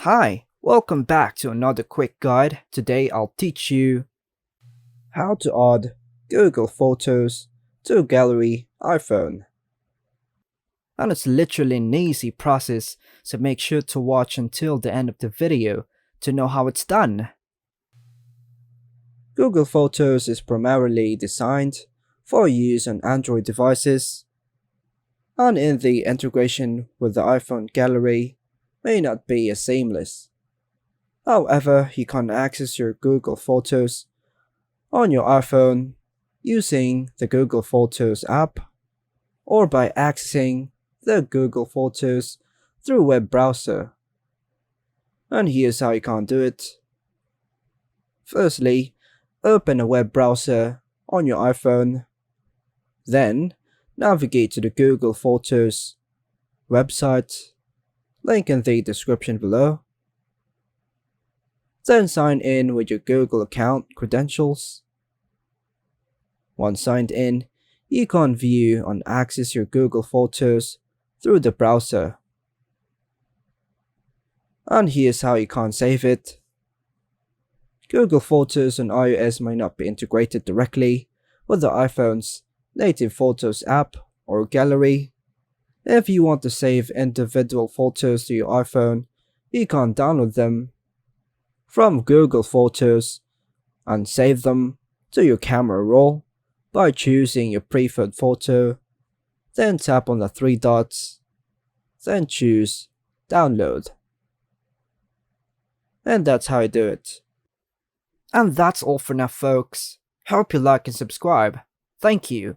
Hi, welcome back to another quick guide. Today I'll teach you how to add Google Photos to Gallery iPhone. And it's literally an easy process, so make sure to watch until the end of the video to know how it's done. Google Photos is primarily designed for use on Android devices, and in the integration with the iPhone Gallery may not be as seamless. However, you can access your Google Photos on your iPhone using the Google Photos app or by accessing the Google Photos through a web browser. And here's how you can do it. Firstly, open a web browser on your iPhone. Then, navigate to the Google Photos website, link in the description below. Then sign in with your Google account credentials. Once signed in, you can view and access your Google Photos through the browser. And here's how you can save it. Google Photos on iOS may not be integrated directly with the iPhone's native Photos app or gallery. If you want to save individual photos to your iPhone, you can download them from Google Photos and save them to your camera roll by choosing your preferred photo, then tap on the three dots, then choose Download. And that's how you do it. And that's all for now, folks. Hope you like and subscribe. Thank you.